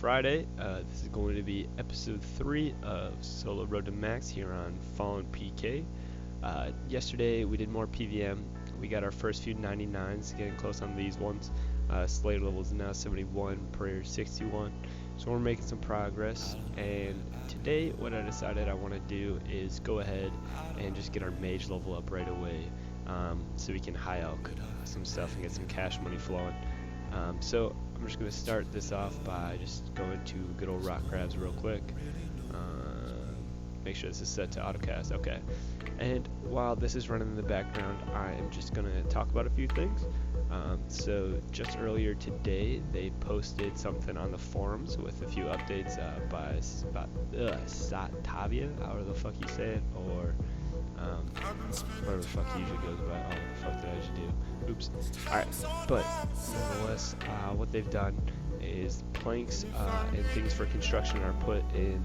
Friday. This is going to be episode 3 of Solo Road to Max here on Fallen PK. Yesterday we did more PVM. We got our first few 99s, getting close on these ones. Slayer level is now 71, prayer 61. So we're making some progress. And today what I decided I want to do is go ahead and just get our mage level up right away. So we can high elk some stuff and get some cash money flowing. So I'm just going to start this off by just going to good old rock crabs real quick. Make sure this is set to autocast. Okay. And while this is running in the background, I am just going to talk about a few things. So just earlier today, they posted something on the forums with a few updates by Satavia, however the fuck you say it, or whatever the fuck he usually goes by. Oh, the fuck did I just do? Oops. Alright, but nonetheless, what they've done is planks and things for construction are put in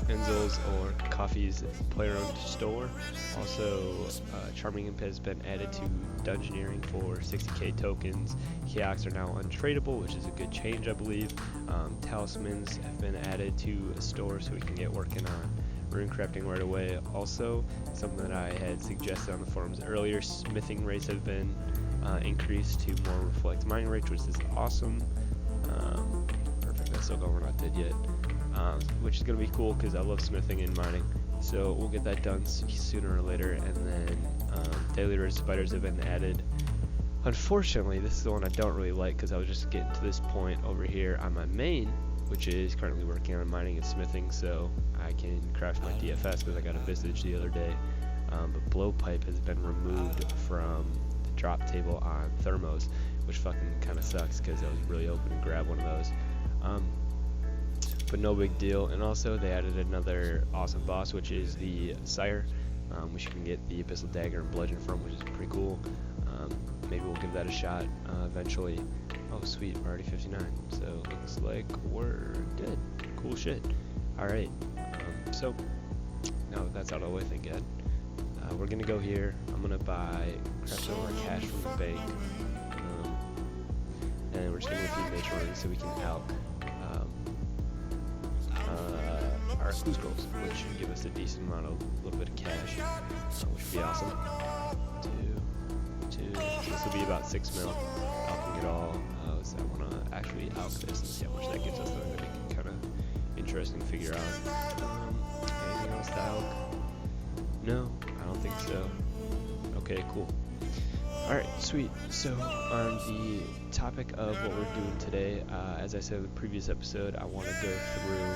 Enzo's or Coffee's player-owned store. Also, Charming Imp has been added to dungeoneering for 60k tokens. Kioks are now untradeable, which is a good change, I believe. Talismans have been added to a store so we can get working on rune crafting right away. Also, something that I had suggested on the forums earlier, smithing rates have been increased to more reflect mining rates, which is awesome. Perfect, that's still going, we're not dead yet. Which is going to be cool because I love smithing and mining. So we'll get that done sooner or later. And then daily rate spiders have been added. Unfortunately, this is the one I don't really like because I was just getting to this point over here on my main, which is currently working on mining and smithing, so I can craft my DFS because I got a visage the other day. But blowpipe has been removed from the drop table on thermos, which fucking kind of sucks because I was really hoping to grab one of those. But no big deal. And also they added another awesome boss, which is the Sire, which you can get the Abyssal Dagger and Bludgeon from, which is pretty cool. Maybe we'll give that a shot eventually. Oh sweet, we're already 59, so looks like we're good. Cool shit. Alright, so now that that's out of the way, thank God. We're gonna go here. I'm gonna craft some more cash from the bank. And we're just gonna do mage running so we can elk our clue scrolls, which should give us a decent amount of little bit of cash, which would be awesome. Two. This will be about 6 mil. Elking it all. So I want to actually elk this and see how much that gives us. That'll make it kind of interesting to figure out. Anything else to elk? No, I don't think so. Okay, cool. Alright, sweet. So, on the topic of what we're doing today, as I said in the previous episode, I want to go through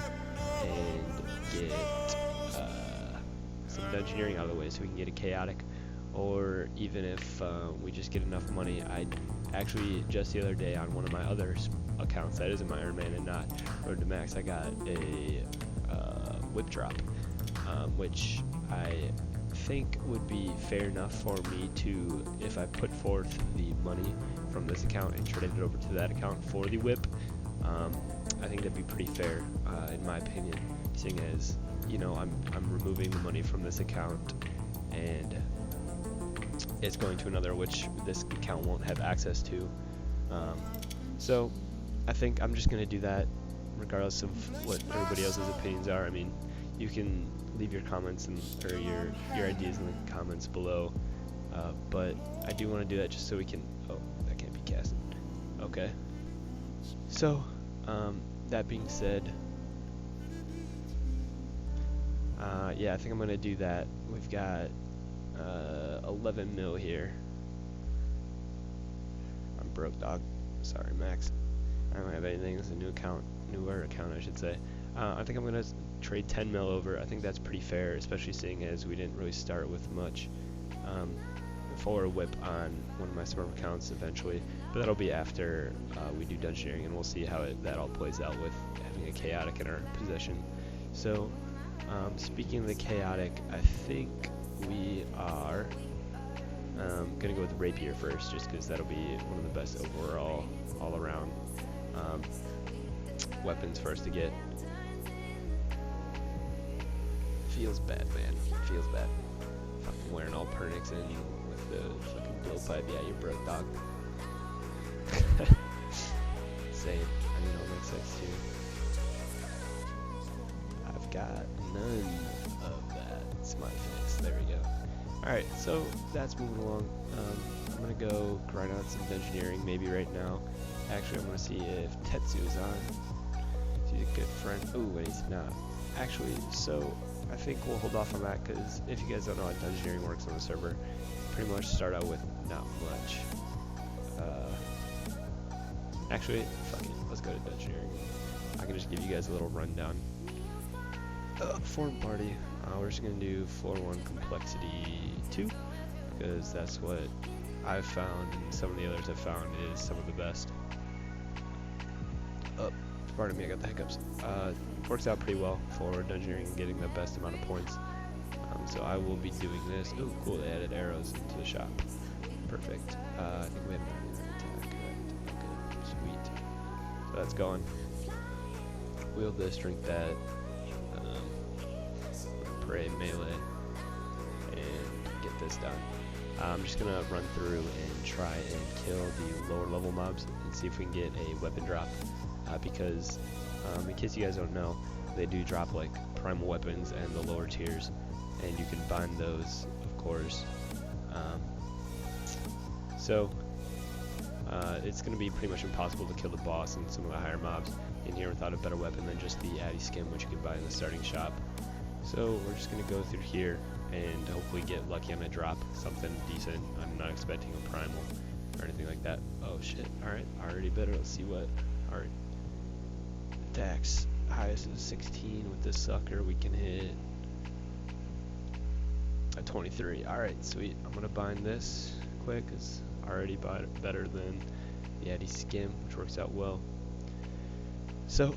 and get some dungeoneering out of the way so we can get a chaotic, or even if we just get enough money. I actually, just the other day on one of my other accounts that isn't my Iron Man and not Road to Max, I got a whip drop, which I think would be fair enough for me to, if I put forth the money from this account and trade it over to that account for the whip. I think that'd be pretty fair, in my opinion, seeing as, you know, I'm removing the money from this account and it's going to another which this account won't have access to. So I think I'm just going to do that regardless of what everybody else's opinions are. I mean, you can leave your comments or your ideas in the comments below, but I do want to do that just so we can. Oh, that can't be casted. Okay. So, that being said, yeah, I think I'm gonna do that. We've got 11 mil here. I'm broke, dog. Sorry, Max. I don't have anything. This is a newer account, I should say. I think I'm gonna trade 10 mil over. I think that's pretty fair, especially seeing as we didn't really start with much. For a whip on one of my smart accounts eventually, but that'll be after we do dungeoneering, and we'll see how that all plays out with having a chaotic in our possession. So, speaking of the chaotic, I think we are gonna go with rapier first, just because that'll be one of the best overall, all-around weapons for us to get. Feels bad, man. Feels bad. Fucking wearing all Pernix in with the fucking blowpipe. Yeah, you're broke, dog. So insane. I need all my sites too. I've got none of that. Smiley face. There we go. Alright, so that's moving along. I'm gonna go grind out some dungeoneering maybe right now. Actually, I'm gonna see if Tetsu's on. He's a good friend. Ooh, and he's not. Actually, so I think we'll hold off on that because if you guys don't know how dungeoneering works on the server, pretty much start out with not much. Actually, fuck it. Let's go to dungeoneering. I can just give you guys a little rundown. Forum party. We're just gonna do floor 1 complexity 2 because that's what I've found and some of the others I've found is some of the best. Pardon me, I got the hiccups. Works out pretty well for dungeoneering and getting the best amount of points. So I will be doing this. Ooh, cool, they added arrows into the shop. Perfect. I think we have an attack, correct? Okay, sweet. So that's going. Wield this, drink that. Pray melee. And get this done. I'm just gonna run through and try and kill the lower level mobs and see if we can get a weapon drop. Because in case you guys don't know, they do drop like primal weapons and the lower tiers, and you can bind those, of course. It's going to be pretty much impossible to kill the boss and some of the higher mobs in here without a better weapon than just the Addy skin, which you can buy in the starting shop. So we're just going to go through here and hopefully get lucky on a drop, something decent. I'm not expecting a primal or anything like that. Oh shit, alright, already better. Let's see what our attacks. Highest is 16 with this sucker. We can hit a 23. Alright, sweet. I'm gonna bind this quick. It's already better than the Addy skim, which works out well. So,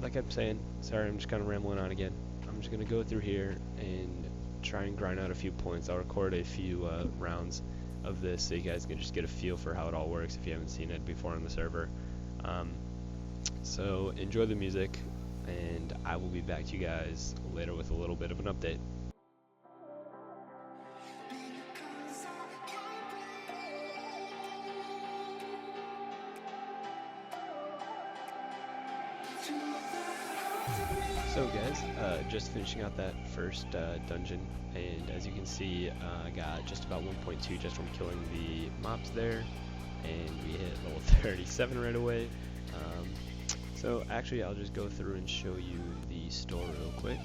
like I'm saying, sorry, I'm just kind of rambling on again. I'm just gonna go through here and try and grind out a few points. I'll record a few rounds of this so you guys can just get a feel for how it all works if you haven't seen it before on the server. So enjoy the music, and I will be back to you guys later with a little bit of an update. So guys, just finishing out that first dungeon, and as you can see, I got just about 1.2 just from killing the mobs there, and we hit level 37 right away. So actually I'll just go through and show you the store real quick.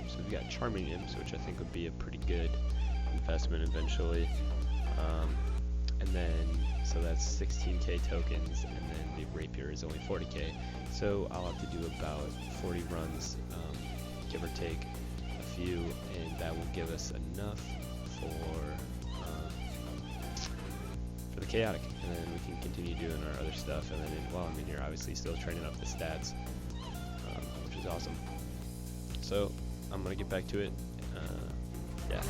So we've got Charming Imps, which I think would be a pretty good investment eventually. And then, so that's 16k tokens, and then the Rapier is only 40k. So I'll have to do about 40 runs, give or take a few, and that will give us enough for the chaotic, and then we can continue doing our other stuff. And then while I'm in here, obviously still training up the stats, which is awesome. So I'm gonna get back to it. Yeah.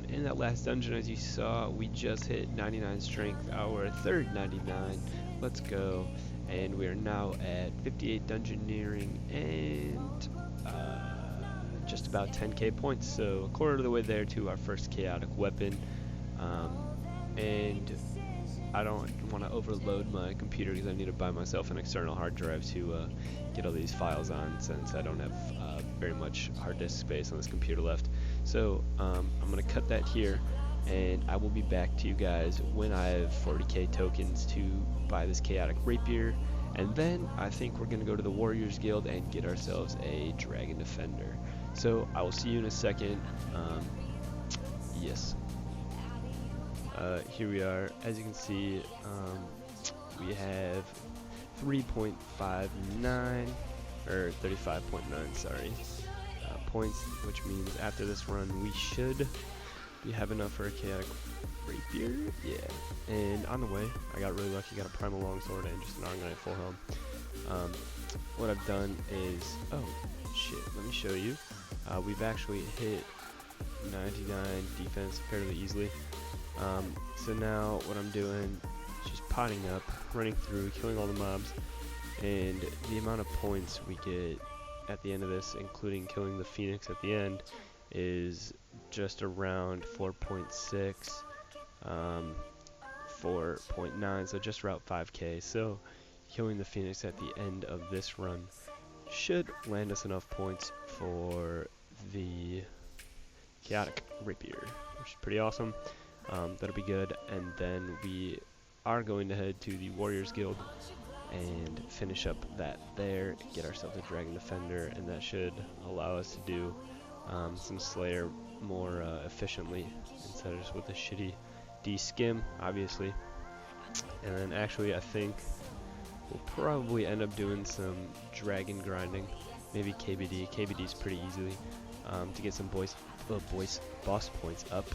In that last dungeon, as you saw, we just hit 99 strength, our third 99. Let's go. And we are now at 58 dungeoneering and just about 10k points. So a quarter of the way there to our first chaotic weapon. And I don't want to overload my computer because I need to buy myself an external hard drive to get all these files on, since I don't have very much hard disk space on this computer left. So I'm going to cut that here, and I will be back to you guys when I have 40k tokens to buy this chaotic rapier, and then I think we're going to go to the Warriors Guild and get ourselves a Dragon Defender. So I will see you in a second. Yes. Here we are. As you can see, we have 3.59 or 35.9, sorry, points, which means after this run we should have enough for a chaotic rapier. Yeah. And on the way, I got really lucky, got a primal longsword and just an Argonite full helm. What I've done is, oh shit, let me show you. We've actually hit 99 defense fairly easily. So now what I'm doing is just potting up, running through, killing all the mobs, and the amount of points we get at the end of this, including killing the Phoenix at the end, is just around 4.6, 4.9, so just around 5k. So killing the Phoenix at the end of this run should land us enough points for the chaotic rapier, which is pretty awesome. That'll be good, and then we are going to head to the Warriors Guild and finish up that there, get ourselves a Dragon Defender, and that should allow us to do some Slayer more efficiently instead of just with a shitty D-skim, obviously. And then actually I think we'll probably end up doing some dragon grinding, maybe KBD. KBD's pretty easily to get some boss points up.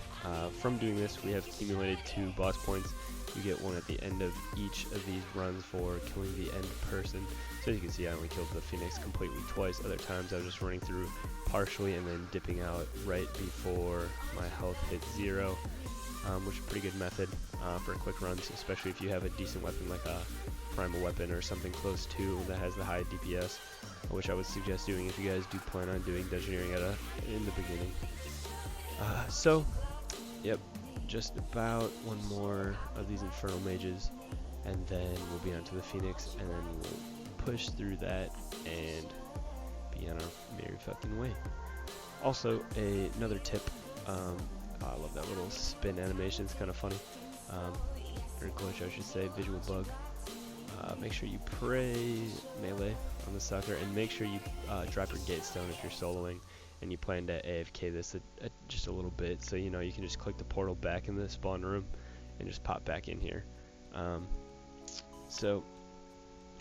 From doing this, we have accumulated 2 boss points. You get one at the end of each of these runs for killing the end person. So as you can see, I only killed the Phoenix completely twice. Other times I was just running through partially and then dipping out right before my health hit 0, which is a pretty good method for quick runs, especially if you have a decent weapon like a primal weapon or something close to that has the high DPS, which I would suggest doing if you guys do plan on doing dungeoneering in the beginning. So, yep, just about one more of these Infernal Mages, and then we'll be onto the Phoenix, and then we'll push through that and be on our merry fucking way. Also, another tip, I love that little spin animation, it's kind of funny, or glitch I should say, visual bug. Make sure you pray melee on the sucker, and make sure you drop your gatestone if you're soloing and you plan to AFK this just a little bit, so you know you can just click the portal back in the spawn room and just pop back in here. So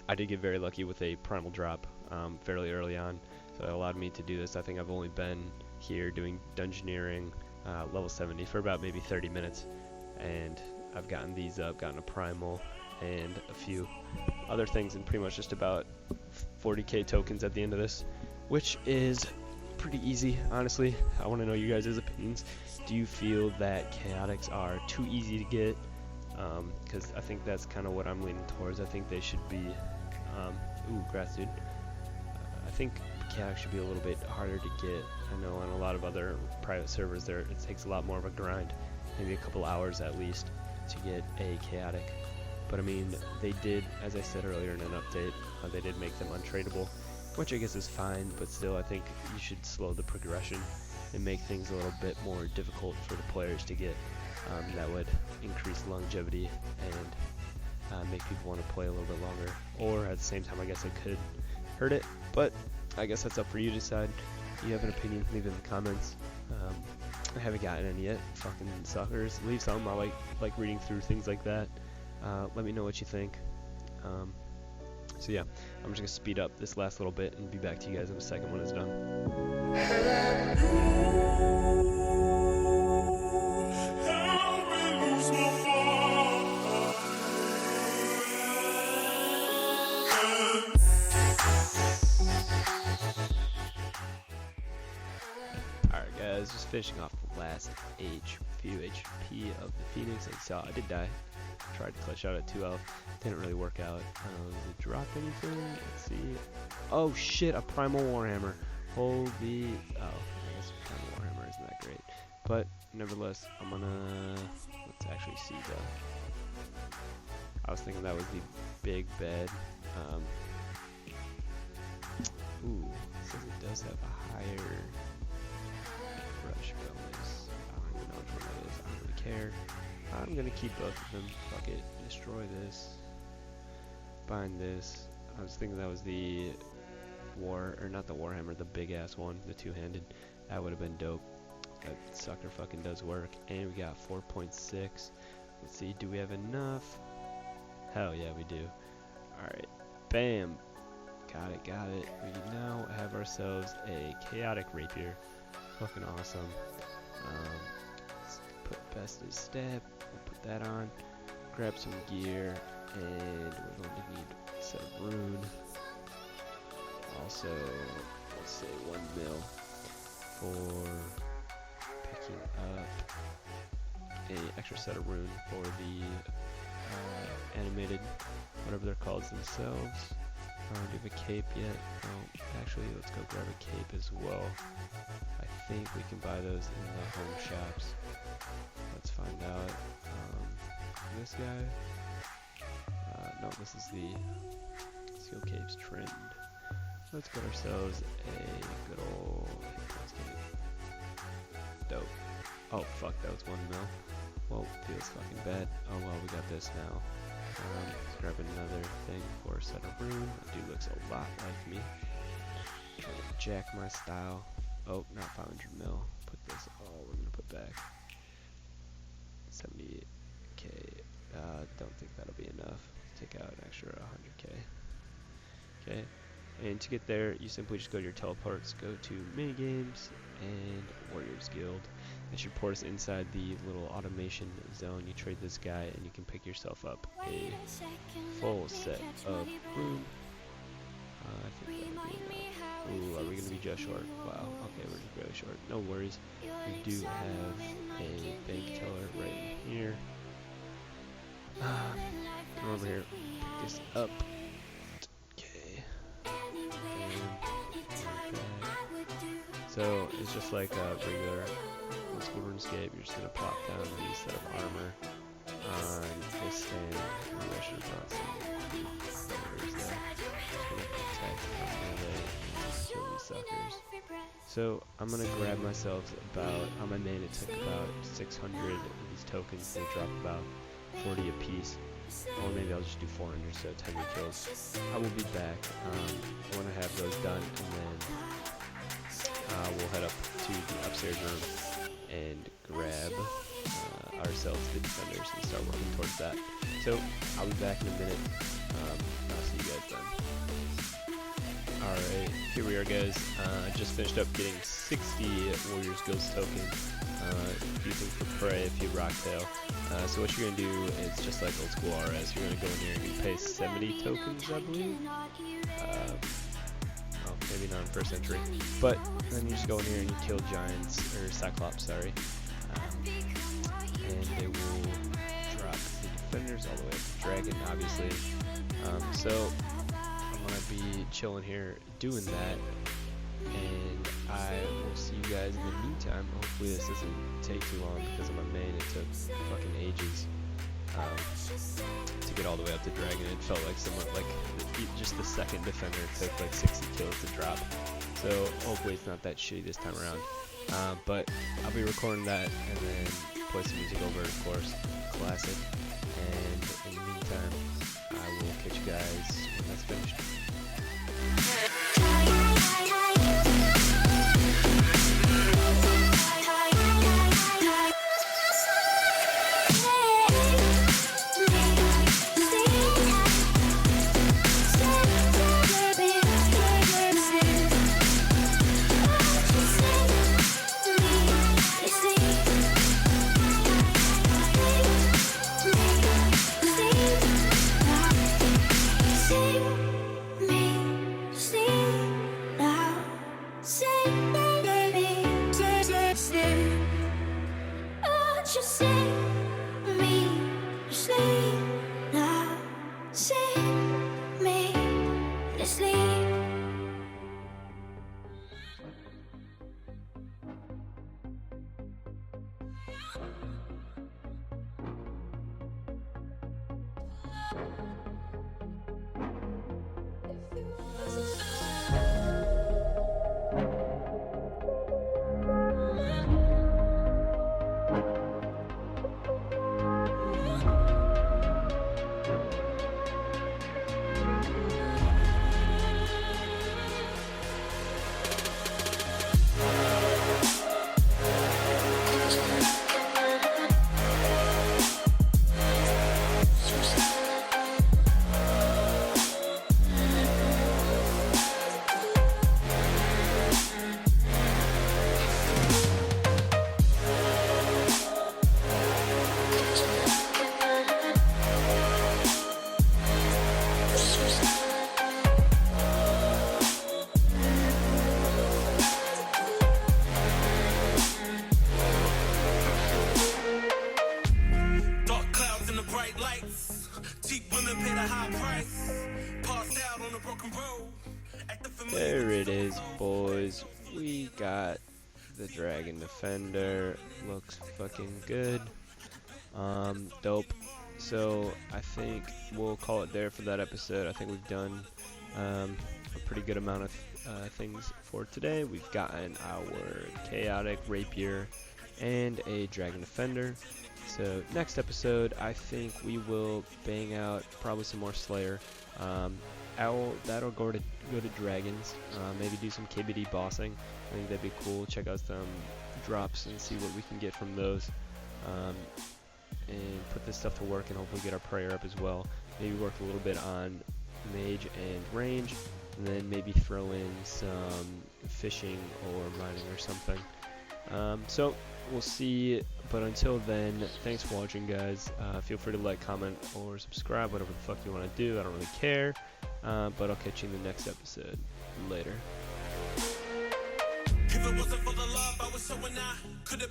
I did get very lucky with a primal drop fairly early on, so it allowed me to do this. I think I've only been here doing dungeoneering level 70 for about maybe 30 minutes, and I've gotten these up, gotten a primal and a few other things, and pretty much just about 40k tokens at the end of this, which is pretty easy, honestly. I want to know you guys' opinions. Do you feel that chaotics are too easy to get? Because I think that's kind of what I'm leaning towards. I think they should be ooh, grass dude. I think chaotics should be a little bit harder to get. I know on a lot of other private servers there it takes a lot more of a grind, maybe a couple hours at least, to get a chaotic. But I mean, they did, as I said earlier in an update, they did make them untradeable, which I guess is fine, but still I think you should slow the progression and make things a little bit more difficult for the players to get. That would increase longevity and make people want to play a little bit longer, or at the same time I guess it could hurt it, but I guess that's up for you to decide. If you have an opinion, leave it in the comments. I haven't gotten any yet, fucking suckers. Leave some. I like reading through things like that. Let me know what you think. So yeah, I'm just gonna speed up this last little bit and be back to you guys in a second when it's done. Alright guys, just finishing off the last few HP of the Phoenix. Like you saw, I did die. Tried to clutch out at 2 health. Didn't really work out. Does it drop anything? Let's see. Oh shit, a Primal Warhammer. Holy... Oh, I guess Primal Warhammer isn't that great. But, nevertheless, I'm gonna... Let's actually see the... I was thinking that was the big bed. Ooh, it says it does have a higher rush bonus. I don't even know which one that is. I don't really care. I'm gonna keep both of them. Fuck it. Destroy this. Bind this. I was thinking that was the not the Warhammer, the big ass one, the two-handed. That would have been dope. That sucker fucking does work. And we got 4.6. Let's see, do we have enough? Hell yeah, we do. Alright. Bam. Got it, got it. We now have ourselves a chaotic rapier. Fucking awesome. Let's put best of step. We'll put that on. Grab some gear. And we're going to need a set of rune. Also, let's say 1 mil for picking up a extra set of rune for the animated, whatever they're called themselves. Do we have a cape yet? No. Actually, let's go grab a cape as well. I think we can buy those in the home shops. Let's find out. This guy? No, this is the Seal Capes trend. Let's get ourselves a good old dope. Oh fuck, that was 1 mil. Well, feels fucking bad. Oh well, we got this now. Let's grab another thing for a set of rune. That dude looks a lot like me. Trying to jack my style. Oh, not 500 mil. Put this all we're gonna put back. 70k. Don't think that'll be enough. Take out an extra 100k. Okay. And to get there, you simply just go to your teleports, go to minigames and Warriors Guild. That should port us inside the little automation zone. You trade this guy and you can pick yourself up a full set of rune. I think that would be enough. Ooh, are we going to be just short? Wow, okay, we're just barely short. No worries. We do have a bank teller right in here. Come over here, pick this up. So it's just like a regular school RuneScape. You're just gonna plop down the set of armor on this stand. Maybe I should have brought some barriers there. Just gonna protect from melee and kill these suckers. So I'm gonna grab myself about on my main. It took about 600 of these tokens. They drop about 40 a piece. Or maybe I'll just do 400, so 10 kills. I will be back when I have those done, and then we'll head up to the upstairs room and grab ourselves the defenders and start working towards that. So I'll be back in a minute. I'll see you guys then. Alright, here we are guys. Just finished up getting 60 Warriors Ghost tokens. A few things for prey, a few rocktail. So what you're going to do is just like old school RS, you're going to go in here and you pay 70 tokens, I believe. Well, maybe not in first entry. But then you just go in here and you kill giants, or cyclops, sorry. And they will drop the defenders all the way up to dragon, obviously. So I'm going to be chilling here doing that. And I will see you guys in the meantime. Hopefully this doesn't take too long because of my main. It took fucking ages to get all the way up to dragon. It felt like somewhat like just the second defender took like 60 kills to drop. So hopefully it's not that shitty this time around. But I'll be recording that and then play some music over, of course, classic. And in the meantime, I will catch you guys when that's finished. See you sing me to sleep now? Sing me to sleep. There it is, boys. We got the Dragon Defender. Looks fucking good. Dope. So I think we'll call it there for that episode. I think we've done a pretty good amount of things for today. We've gotten our Chaotic Rapier and a Dragon Defender. So next episode, I think we will bang out probably some more Slayer. That'll go to dragons. Maybe do some KBD bossing. I think that'd be cool. Check out some drops and see what we can get from those. And put this stuff to work and hopefully get our prayer up as well. Maybe work a little bit on mage and range, and then maybe throw in some fishing or mining or something. So we'll see, but until then, thanks for watching, guys. Feel free to like, comment, or subscribe, whatever the fuck you want to do. I don't really care, but I'll catch you in the next episode. Later. If it wasn't for the love I was showing, I could have been